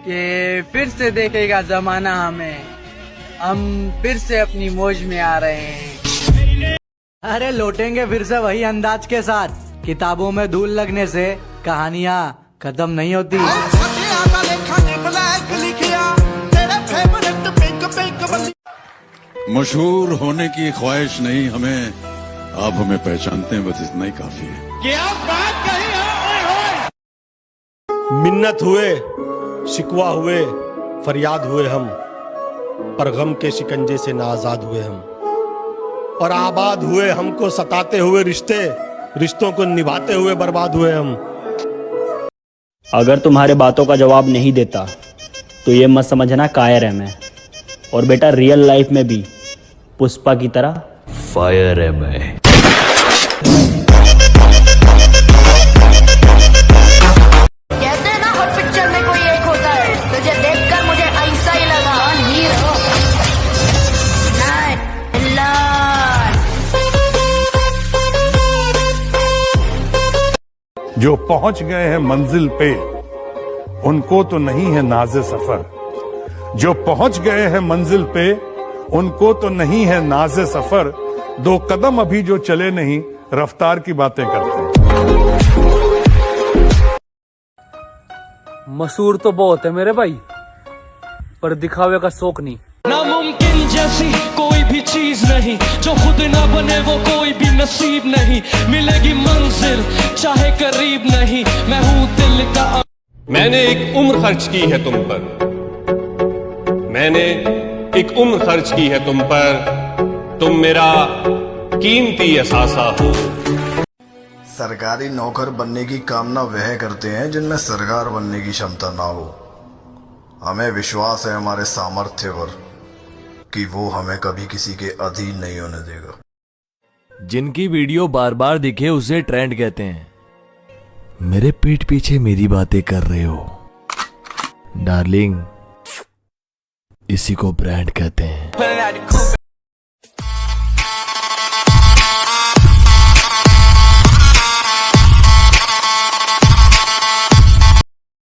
कि फिर से देखेगा जमाना हमें, हम फिर से अपनी मौज में आ रहे हैं। अरे लौटेंगे फिर से वही अंदाज के साथ, किताबों में धूल लगने से कहानियाँ खत्म नहीं होती। मशहूर होने की ख्वाहिश नहीं हमें, आप हमें पहचानते हैं, बस इतना ही काफी है। क्या बात कही है? मिन्नत हुए, शिकवा हुए, फरियाद हुए हम, पर गम के शिकंजे से ना आजाद हुए हम। और आबाद हुए हमको सताते हुए रिश्ते, रिश्तों को निभाते हुए बर्बाद हुए हम। अगर तुम्हारे बातों का जवाब नहीं देता तो ये मत समझना कायर है मैं, और बेटा रियल लाइफ में भी पुष्पा की तरह फायर है मैं। कहते हैं ना हर पिक्चर में कोई एक होता है, तुझे देखकर मुझे ऐसा ही लगा। हीरो जो पहुंच गए हैं मंजिल पे, उनको तो नहीं है नाज़े सफर। जो पहुंच गए हैं मंजिल पे, उनको तो नहीं है नाज़े सफर। दो कदम अभी जो चले नहीं, रफ्तार की बातें करते हैं। मशहूर तो बहुत है मेरे भाई, पर दिखावे का शौक नहीं। नामुमकिन जैसी कोई भी चीज नहीं, जो खुद ना बने वो कोई भी नसीब नहीं। मिलेगी मंजिल चाहे करीब नहीं, मैं हूँ दिल का। मैंने एक उम्र खर्च की है तुम पर, मैंने एक उम्र खर्च की है तुम पर, तुम मेरा कीमती असासा हो। सरकारी नौकर बनने की कामना वह करते हैं जिनमें सरकार बनने की क्षमता ना हो। हमें विश्वास है हमारे सामर्थ्य पर कि वो हमें कभी किसी के अधीन नहीं होने देगा। जिनकी वीडियो बार बार दिखे उसे ट्रेंड कहते हैं। मेरे पीठ पीछे मेरी बातें कर रहे हो डार्लिंग, इसी को ब्रांड कहते हैं।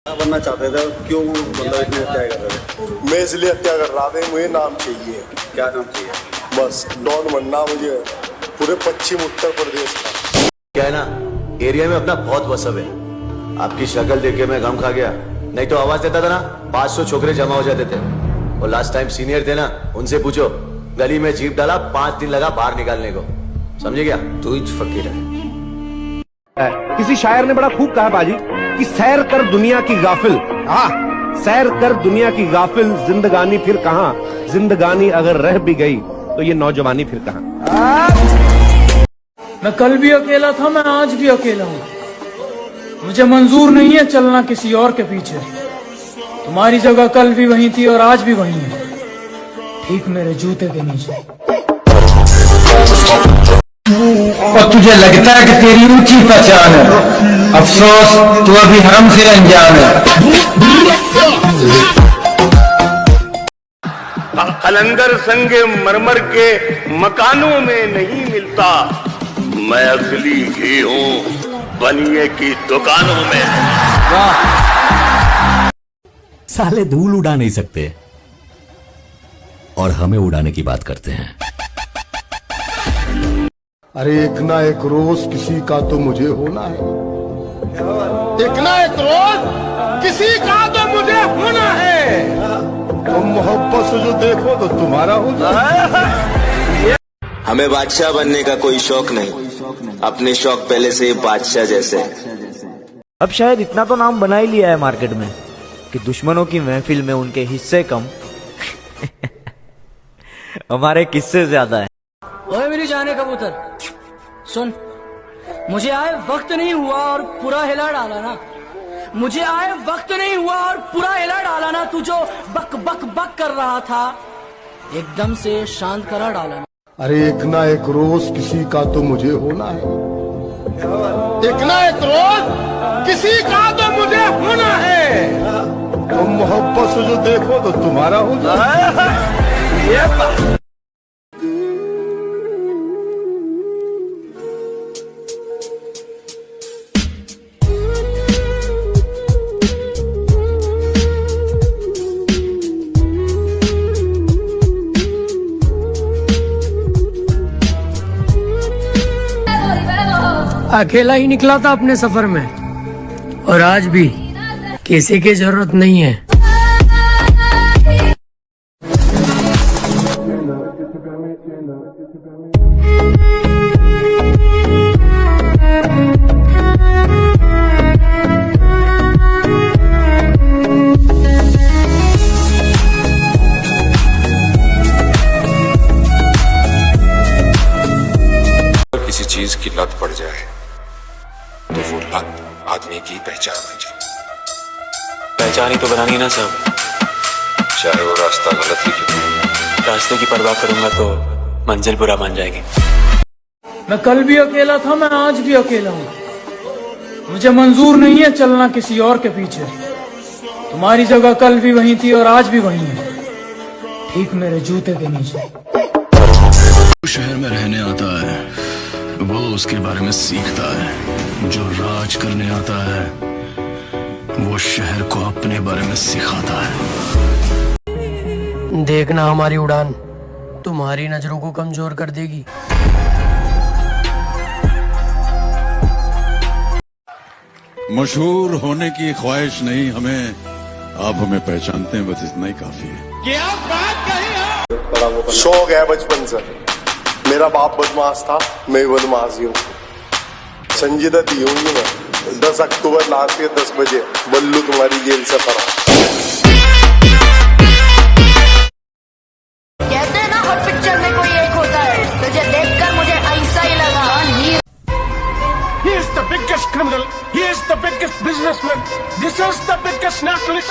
बनना चाहते थे, क्यों मतलब इतनी हत्या कर रहे थे? मैं इसलिए हत्या कर रहा था, मुझे नाम चाहिए। क्या नाम चाहिए? बस डॉन बनना मुझे, पूरे पश्चिम उत्तर प्रदेश का। क्या है ना, एरिया में अपना बहुत वसब है। आपकी शक्ल देख के मैं गम खा गया, नहीं तो आवाज देता था ना 500 छोकरे जमा हो जाते थे। और लास्ट टाइम सीनियर थे ना, उनसे पूछो, गली में जीप डाला, 5 दिन लगा बाहर निकालने को। समझे क्या? तू ही फकीर है। किसी शायर ने बड़ा खूब कहा बाजी कि सैर कर दुनिया की गाफिल, सैर कर दुनिया की गाफिल, जिंदगानी फिर कहां, जिंदगानी अगर रह भी गई तो ये नौजवानी फिर कहां। मैं कल भी अकेला था, मैं आज भी अकेला हूँ। मुझे मंजूर नहीं है चलना किसी और के पीछे। तुम्हारी जगह कल भी वहीं थी और आज भी वहीं है, ठीक मेरे जूते के नीचे। और तुझे लगता है कि तेरी ऊंची पहचान है, अफसोस तू अभी हमसे अनजान है। कलंदर संगे मरमर के मकानों में नहीं मिलता, मैं असली घी हूँ बनिए की दुकानों में। साले धूल उड़ा नहीं सकते और हमें उड़ाने की बात करते हैं। अरे एक ना एक रोज किसी का तो मुझे होना है, एक ना एक रोज किसी का तो मुझे होना है। तुम मोहब्बत से जो देखो तो तुम्हारा होना है। हमें बादशाह बनने का कोई शौक नहीं, अपने शौक पहले से ही बादशाह जैसे। अब शायद इतना तो नाम बना ही लिया है मार्केट में कि दुश्मनों की महफिल में उनके हिस्से कम हमारे किस्से ज्यादा है। ओए मेरी जाने कबूतर सुन, मुझे आए वक्त नहीं हुआ और पूरा हिला डाला ना, मुझे आए वक्त नहीं हुआ और पूरा हिला डाला ना। तू जो बक बक बक कर रहा था एकदम से शांत करा डाला ना। अरे एक ना एक रोज किसी का तो मुझे होना है, एक ना एक रोज किसी का तो मुझे होना है। तुम मोहब्बत से जो देखो तो तुम्हारा होना है। अकेला ही निकला था अपने सफर में और आज भी किसी की जरूरत नहीं है। किसी चीज की लत पड़ जाए तो वो लत आदमी की पहचान बन जाए। पहचान ही तो बनानी ना सब, चाहे वो रास्ता गलत ही क्यों हो। रास्ते की परवाह करूंगा तो मंजिल बुरा मान जाएगी। मैं कल भी अकेला था, मैं आज भी अकेला हूँ। मुझे मंजूर नहीं है चलना किसी और के पीछे। तुम्हारी जगह कल भी वहीं थी और आज भी वहीं है, ठीक मेरे जूते के नीचे। शहर में रहने आता है वो उसके बारे में सीखता है, जो राज करने आता है वो शहर को अपने बारे में सिखाता है। देखना हमारी उड़ान तुम्हारी नजरों को कमजोर कर देगी। मशहूर होने की ख्वाहिश नहीं हमें, आप हमें पहचानते हैं, बस इतना ही काफी है। क्या बात कही। शौक है बचपन से, मेरा बाप बदमाश था, मैं बदमाश ही हूँ। संजीदा दी हूँ मैं। 10 अक्टूबर लास्ट के 10 बजे बल्लू तुम्हारी जेल से फरार। कहते हैं ना हर पिक्चर में कोई एक होता है, तुझे देखकर मुझे ऐसा ही लगा। He is the biggest criminal. He is the biggest businessman. This is the biggest nationalist.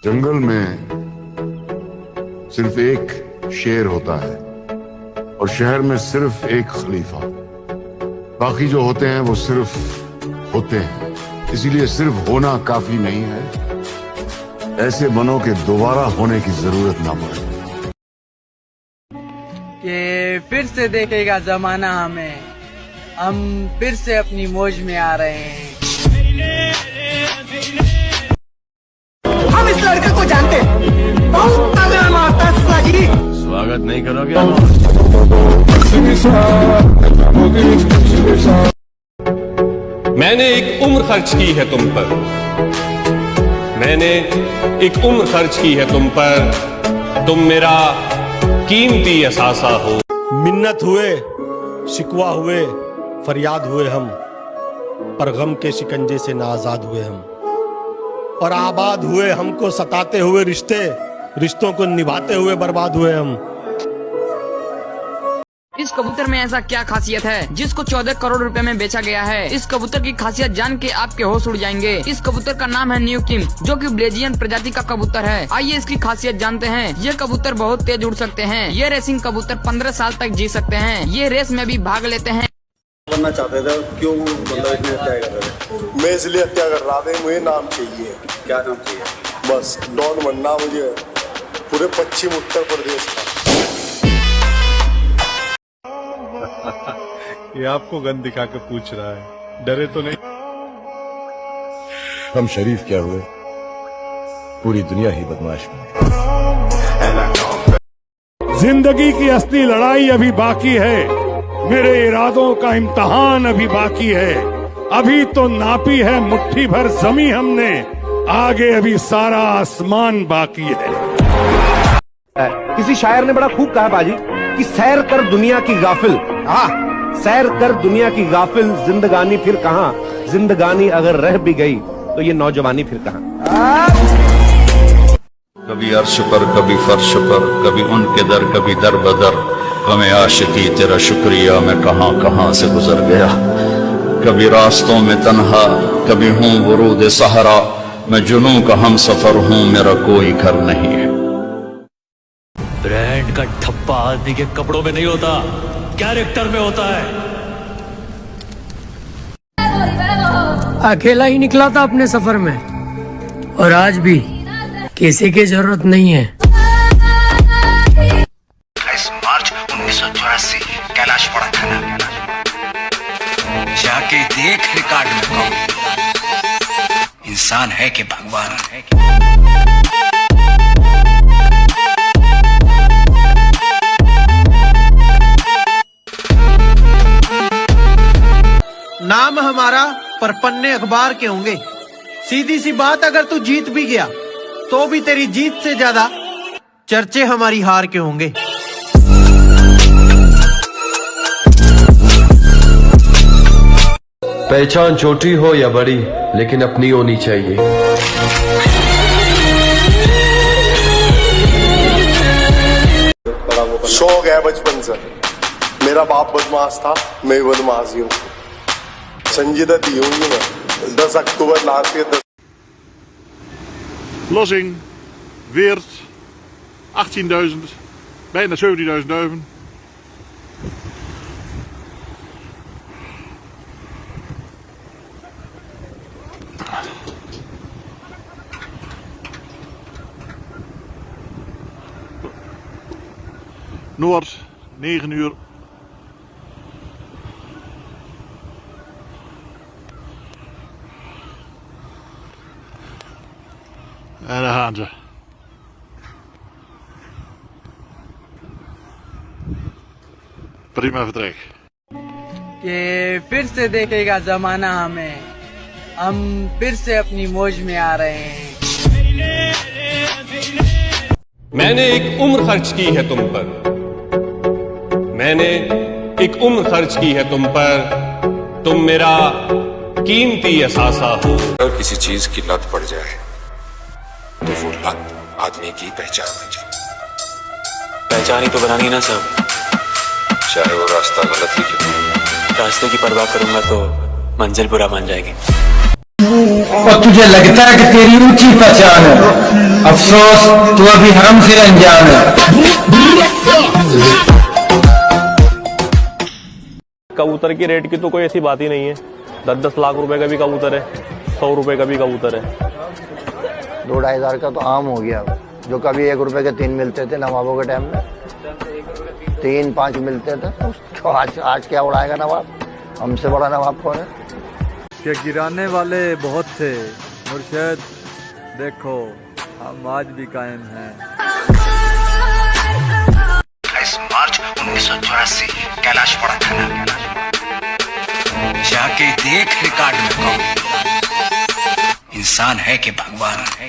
जंगल में सिर्फ एक शेर होता है और शहर में सिर्फ एक खलीफा। बाकी जो होते हैं वो सिर्फ होते हैं, इसीलिए सिर्फ होना काफी नहीं है। ऐसे बनो के दोबारा होने की जरूरत ना पड़े। कि फिर से देखेगा जमाना हमें, हम फिर से अपनी मौज में आ रहे हैं। हम इस लड़के को जानते हैं, बहुत तगड़ा मारता है शिवाजी। स्वागत नहीं करोगे? मैंने एक उम्र खर्च की है तुम पर, मैंने एक उम्र खर्च की है तुम पर, तुम मेरा कीमती असासा हो। मिन्नत हुए, शिकवा हुए, फरियाद हुए हम, पर गम के शिकंजे से नाआजाद हुए हम। और आबाद हुए हमको सताते हुए रिश्ते, रिश्तों को निभाते हुए बर्बाद हुए हम। इस कबूतर में ऐसा क्या खासियत है जिसको 14 करोड़ रुपए में बेचा गया है? इस कबूतर की खासियत जान के आपके होश उड़ जाएंगे। इस कबूतर का नाम है न्यू किम, जो कि ब्लेजियन प्रजाति का कबूतर है। आइए इसकी खासियत जानते हैं। ये कबूतर बहुत तेज उड़ सकते हैं। ये रेसिंग कबूतर 15 साल तक जी सकते हैं। ये रेस में भी भाग लेते हैं। बनना चाहते थे, क्यों मतलब इतनी हत्या कर रहे थे? मैं इसलिए हत्या कर रहा था, मुझे नाम चाहिए। क्या नाम चाहिए? बस डॉन बनना मुझे पूरे पश्चिम उत्तर प्रदेश का। ये आपको गन दिखा के पूछ रहा है, डरे तो नहीं? हम शरीफ क्या हुए, पूरी दुनिया ही बदमाश बन। जिंदगी की असली लड़ाई अभी बाकी है, मेरे इरादों का इम्तहान अभी बाकी है। अभी तो नापी है मुट्ठी भर जमी हमने, आगे अभी सारा आसमान बाकी है। किसी शायर ने बड़ा खूब कहा बाजी कि सैर कर दुनिया की गाफिल, सैर कर दुनिया की गाफिल, जिंदगानी फिर कहां, जिंदगानी अगर रह भी गई तो ये नौजवानी फिर कहां। कभी अर्श पर, कभी फर्श पर, कभी उनके दर, कभी दर बदर, हमें आशिकी तेरा शुक्रिया, मैं कहां कहां से गुजर गया। कभी रास्तों में तन्हा, कभी हूँ वरूद सहरा, मैं जुनूं का हम सफर हूँ, मेरा कोई घर नहीं है। ब्रांड का ठप्पा आदमी के कपड़ों में नहीं होता, कैरेक्टर में होता है। अकेला ही निकला था अपने सफर में और आज भी किसी की जरूरत नहीं है। 28 मार्च 1984 कैलाश पड़ा थाना, जाके देख रिकॉर्ड में कौन इंसान है कि भगवान है। हमारा, पर पन्ने अखबार के होंगे। सीधी सी बात, अगर तू जीत भी गया तो भी तेरी जीत से ज्यादा चर्चे हमारी हार के होंगे। पहचान छोटी हो या बड़ी, लेकिन अपनी होनी चाहिए। शौक है बचपन से, मेरा बाप बदमाश था, मैं बदमाश हूँ। संजीदा दी हूँ मैं 10 oktober laatste 10. Lossing, Weert, 18.000, bijna 17.000 duiven. Noord, 9 uur. En daar gaan ze. Prima vertrek. कि फिर से देखेगा जमाना हमें, हम फिर से अपनी मौज में आ रहे हैं। मैंने एक उम्र खर्च की है तुम पर, मैंने एक उम्र खर्च की है तुम पर, तुम मेरा कीमती असासा हो। अगर किसी चीज की लत पड़ जाए तो वो लत आदमी की पहचान बन जाए। पहचान ही तो बनानी ना सब, चाहे वो रास्ता गलत ही क्यों। रास्ते की परवाह करूंगा तो मंजिल बुरा मान जाएगी। और तुझे लगता है कि तेरी ऊंची पहचान है, अफसोस तू अभी हमसे अनजान है। कबूतर की रेट की तो कोई ऐसी बात ही नहीं है। 10-10 लाख रुपए का भी कबूतर है, 100 रुपए का भी कबूतर है। 2-2.5 हज़ार का तो आम हो गया। जो कभी 1 रुपए के 3 मिलते थे नवाबों के टाइम में, 3-5 मिलते थे, तो आज क्या उड़ाएगा नवाब? हमसे बड़ा नवाब कौन है? कि गिराने वाले बहुत थे मुर्शद, देखो हम आज भी कायम हैं। 28 मार्च 1984 कैलाश पड़ा था ना, जाके देख रिकॉर्ड में कौन इंसान है कि भगवान है।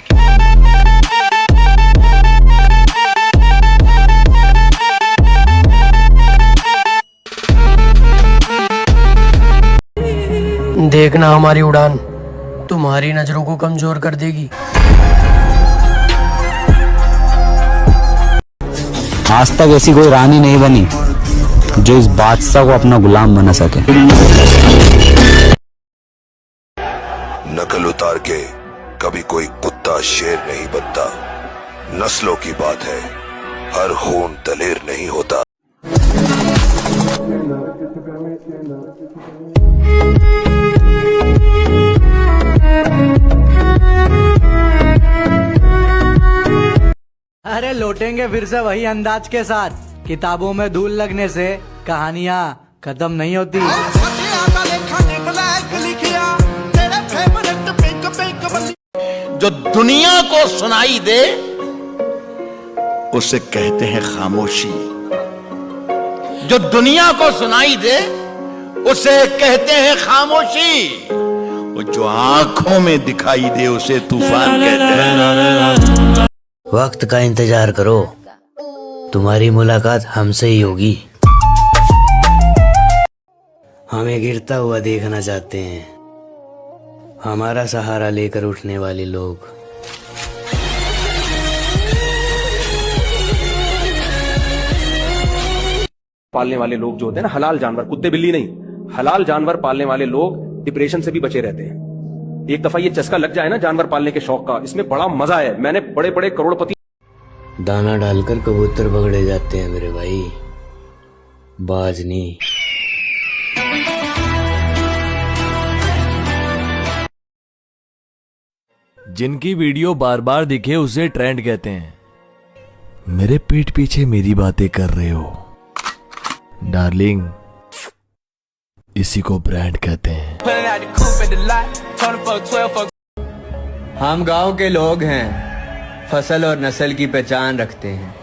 देखना हमारी उड़ान तुम्हारी नजरों को कमजोर कर देगी। आज तक ऐसी कोई रानी नहीं बनी जो इस बादशाह को अपना गुलाम बना सके। नकल उतार के कभी कोई कुत्ता शेर नहीं बनता। नस्लों की बात है, हर खून दलेर नहीं होता। अरे लौटेंगे फिर से वही अंदाज के साथ, किताबों में धूल लगने से कहानियां खत्म नहीं होती। जो दुनिया को सुनाई दे उसे कहते हैं खामोशी, जो दुनिया को सुनाई दे उसे कहते हैं खामोशी, और जो आंखों में दिखाई दे उसे तूफान कहते हैं। वक्त का इंतजार करो, तुम्हारी मुलाकात हमसे ही होगी। हमें गिरता हुआ देखना चाहते हैं, हमारा सहारा लेकर उठने वाले लोग। पालने वाले लोग जो होते हैं ना, हलाल जानवर, कुत्ते बिल्ली नहीं, हलाल जानवर पालने वाले लोग डिप्रेशन से भी बचे रहते हैं। एक दफा ये चस्का लग जाए ना जानवर पालने के शौक का, इसमें बड़ा मजा है। मैंने बड़े बड़े करोड़पति दाना डालकर कबूतर पकड़े जाते हैं मेरे भाई, बाज नहीं। जिनकी वीडियो बार बार दिखे उसे ट्रेंड कहते हैं। मेरे पीठ पीछे मेरी बातें कर रहे हो डार्लिंग, इसी को ब्रांड कहते हैं। हम गांव के लोग हैं, फसल और नस्ल की पहचान रखते हैं।